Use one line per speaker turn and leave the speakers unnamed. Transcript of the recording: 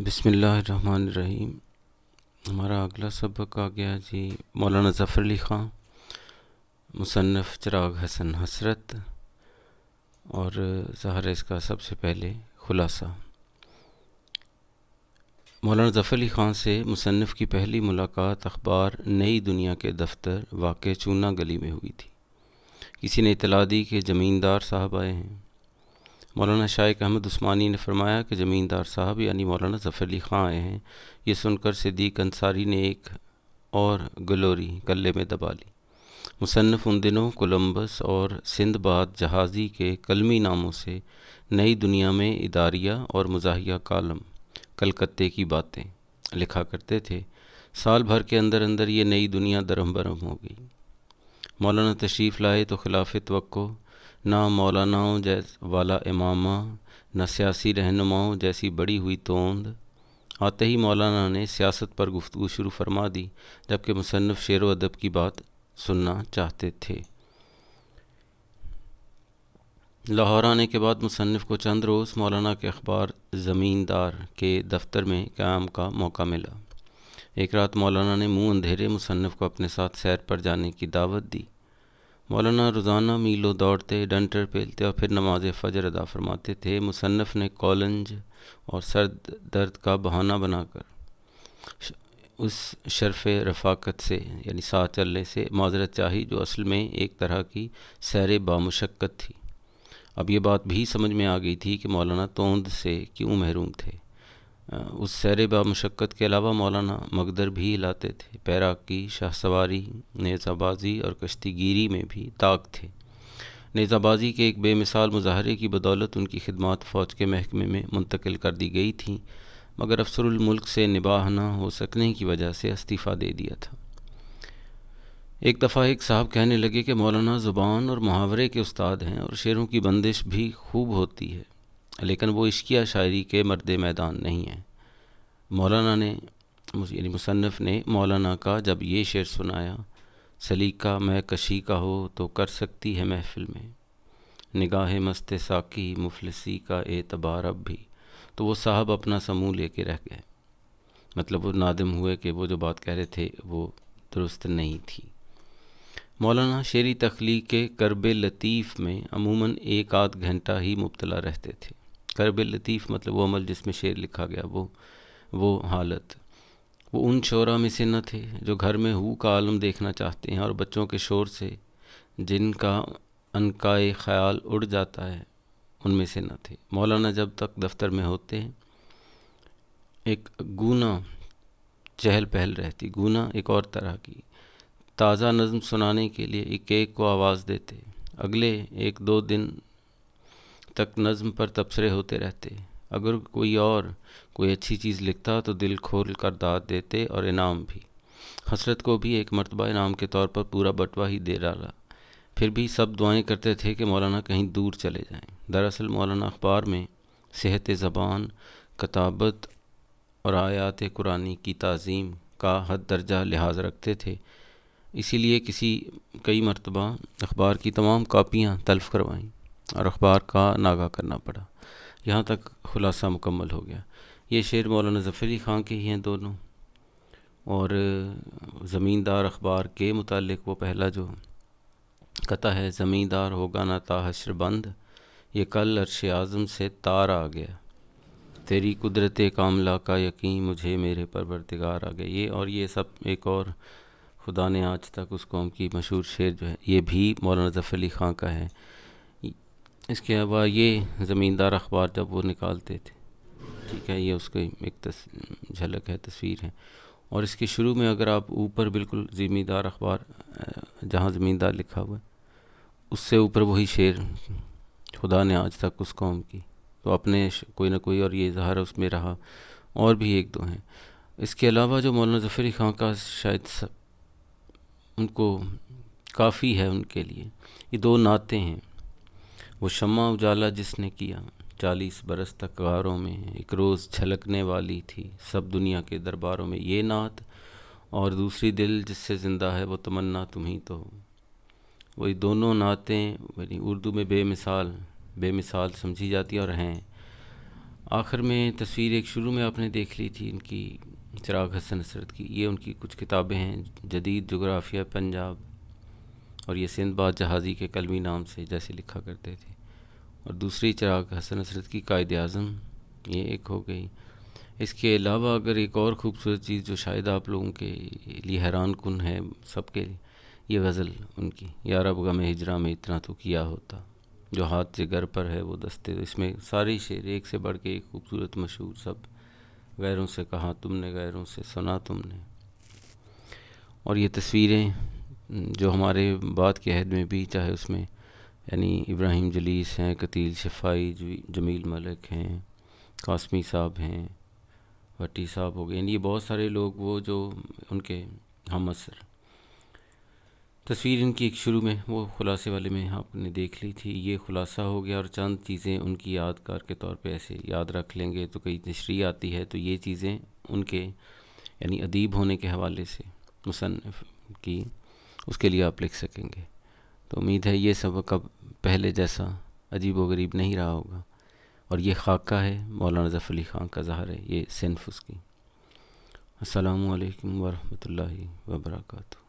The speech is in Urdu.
بسم اللہ الرحمن الرحیم۔ ہمارا اگلا سبق آ گیا جی مولانا ظفر علی خان، مصنف چراغ حسن حسرت، اور ظاہر ہے اس کا سب سے پہلے خلاصہ۔ مولانا ظفر علی خان سے مصنف کی پہلی ملاقات اخبار نئی دنیا کے دفتر واقع چونا گلی میں ہوئی تھی۔ کسی نے اطلاع دی کہ زمیندار صاحب آئے ہیں۔ مولانا شائق احمد عثمانی نے فرمایا کہ زمیندار صاحب یعنی مولانا ظفر علی خان آئے ہیں۔ یہ سن کر صدیق انصاری نے ایک اور گلوری گلے میں دبا لی۔ مصنف ان دنوں کولمبس اور سندھ باد جہازی کے کلمی ناموں سے نئی دنیا میں اداریہ اور مزاحیہ کالم کلکتے کی باتیں لکھا کرتے تھے۔ سال بھر کے اندر اندر یہ نئی دنیا درہم برہم ہو گئی۔ مولانا تشریف لائے تو خلاف توقع نہ مولاناؤں والا امامہ، نہ سیاسی رہنماؤں جیسی بڑی ہوئی توند۔ آتے ہی مولانا نے سیاست پر گفتگو شروع فرما دی، جبکہ مصنف شعر و ادب کی بات سننا چاہتے تھے۔ لاہور آنے کے بعد مصنف کو چند روز مولانا کے اخبار زمیندار کے دفتر میں قیام کا موقع ملا۔ ایک رات مولانا نے منہ اندھیرے مصنف کو اپنے ساتھ سیر پر جانے کی دعوت دی۔ مولانا روزانہ میلوں دوڑتے، ڈنٹر پیلتے اور پھر نماز فجر ادا فرماتے تھے۔ مصنف نے کولنج اور سر درد کا بہانہ بنا کر اس شرف رفاقت سے یعنی ساتھ چلنے سے معذرت چاہی جو اصل میں ایک طرح کی سیر بامشقت تھی۔ اب یہ بات بھی سمجھ میں آ گئی تھی کہ مولانا توند سے کیوں محروم تھے۔ اس سیر بامشقت کے علاوہ مولانا مگدر بھی ہلاتے تھے۔ پیراکی، شاہ سواری، نیزہ بازی اور کشتی گیری میں بھی طاق تھے۔ نیزہ بازی کے ایک بے مثال مظاہرے کی بدولت ان کی خدمات فوج کے محکمے میں منتقل کر دی گئی تھیں، مگر افسر الملک سے نباہ نہ ہو سکنے کی وجہ سے استعفیٰ دے دیا تھا۔ ایک دفعہ ایک صاحب کہنے لگے کہ مولانا زبان اور محاورے کے استاد ہیں اور شعروں کی بندش بھی خوب ہوتی ہے، لیکن وہ عشقیہ شاعری کے مرد میدان نہیں ہیں۔ مولانا نے یعنی مصنف نے مولانا کا جب یہ شعر سنایا، سلیقہ میں کشی کا ہو تو کر سکتی ہے محفل میں، نگاہ مست ساقی مفلسی کا اعتبار اب بھی، تو وہ صاحب اپنا سموں لے کے رہ گئے۔ مطلب وہ نادم ہوئے کہ وہ جو بات کہہ رہے تھے وہ درست نہیں تھی۔ مولانا شعری تخلیق کے کرب لطیف میں عموماً ایک آدھ گھنٹہ ہی مبتلا رہتے تھے۔ کرب لطیف مطلب وہ عمل جس میں شعر لکھا گیا، وہ حالت۔ وہ ان شعراء میں سے نہ تھے جو گھر میں ہو کا عالم دیکھنا چاہتے ہیں اور بچوں کے شور سے جن کا عنقائے خیال اڑ جاتا ہے، ان میں سے نہ تھے۔ مولانا جب تک دفتر میں ہوتے ہیں ایک گونا چہل پہل رہتی، گونا ایک اور طرح کی۔ تازہ نظم سنانے کے لیے ایک ایک کو آواز دیتے، اگلے ایک دو دن تک نظم پر تبصرے ہوتے رہتے۔ اگر کوئی اچھی چیز لکھتا تو دل کھول کر داد دیتے اور انعام بھی۔ حسرت کو بھی ایک مرتبہ انعام کے طور پر پورا بٹوا ہی دے ڈالا۔ پھر بھی سب دعائیں کرتے تھے کہ مولانا کہیں دور چلے جائیں۔ دراصل مولانا اخبار میں صحت زبان، کتابت اور آیات قرآنی کی تعظیم کا حد درجہ لحاظ رکھتے تھے، اسی لیے کئی مرتبہ اخبار کی تمام کاپیاں تلف کروائیں اور اخبار کا ناغہ کرنا پڑا۔ یہاں تک خلاصہ مکمل ہو گیا۔ یہ شعر مولانا ظفر علی خان کے ہی ہیں دونوں، اور زمیندار اخبار کے متعلق وہ پہلا جو قطع ہے، زمیندار ہوگا نہ تا حشر بند، یہ کل عرش اعظم سے تار آ گیا، تیری قدرت کاملہ کا یقین مجھے میرے پروردگار آ گیا۔ یہ سب ایک اور خدا نے آج تک اس قوم کی مشہور شعر جو ہے یہ بھی مولانا ظفر علی خان کا ہے۔ اس کے علاوہ یہ زمیندار اخبار جب وہ نکالتے تھے، ٹھیک ہے، یہ اس کی ایک جھلک ہے، تصویر ہے۔ اور اس کے شروع میں اگر آپ اوپر بالکل زمیندار اخبار جہاں زمیندار لکھا ہوا ہے اس سے اوپر وہی شعر، خدا نے آج تک اس قوم کی، تو اپنے کوئی نہ کوئی اور یہ اظہار اس میں رہا، اور بھی ایک دو ہیں۔ اس کے علاوہ جو مولانا ظفر علی خان کا شاید ان کو کافی ہے ان کے لیے، یہ دو نعتیں ہیں۔ وہ شمع اجالا جس نے کیا 40 برس تک غاروں میں، ایک روز جھلکنے والی تھی سب دنیا کے درباروں میں، یہ نعت، اور دوسری دل جس سے زندہ ہے وہ تمنا تم ہی تو ہو۔ وہی دونوں نعتیں اردو میں بے مثال سمجھی جاتی اور ہیں۔ آخر میں تصویر ایک شروع میں آپ نے دیکھ لی تھی ان کی، چراغ حسن نصرت کی. یہ ان کی کچھ کتابیں ہیں، جدید جغرافیہ پنجاب، اور یہ سندھ باد جہازی کے قلمی نام سے جیسے لکھا کرتے تھے. اور دوسری چراغ حسن نصرت کی قائد اعظم، یہ ایک ہو گئی. اس کے علاوہ اگر ایک اور خوبصورت چیز جو شاید آپ لوگوں کے لیے حیران کن ہے سب کے لیے، یہ غزل ان کی، یا رب غم ہجراں میں اتنا تو کیا ہوتا، جو ہاتھ جگر پر ہے وہ دستے. اس میں سارے شعر ایک سے بڑھ کے ایک خوبصورت، مشہور، سب غیروں سے کہا تم نے، غیروں سے سنا تم نے. اور یہ تصویریں جو ہمارے بعد کے عہد میں بھی، چاہے اس میں یعنی ابراہیم جلیس ہیں، قتیل شفائی، جمیل ملک ہیں، قاسمی صاحب ہیں، بھٹی صاحب ہو گئے، یعنی یہ بہت سارے لوگ وہ جو ان کے ہم عصر. تصویر ان کی ایک شروع میں وہ خلاصے والے میں آپ نے دیکھ لی تھی، یہ خلاصہ ہو گیا. اور چند چیزیں ان کی یادگار کے طور پہ ایسے یاد رکھ لیں گے تو کئی تشریح آتی ہے، تو یہ چیزیں ان کے یعنی ادیب ہونے کے حوالے سے مصنف کی، اس کے لیے آپ لکھ سکیں گے. تو امید ہے یہ سبق اب پہلے جیسا عجیب و غریب نہیں رہا ہوگا. اور یہ خاکہ ہے مولانا ظفر علی خان کا، ظاہر ہے یہ صنف اس کی. السلام علیکم ورحمۃ اللہ وبرکاتہ.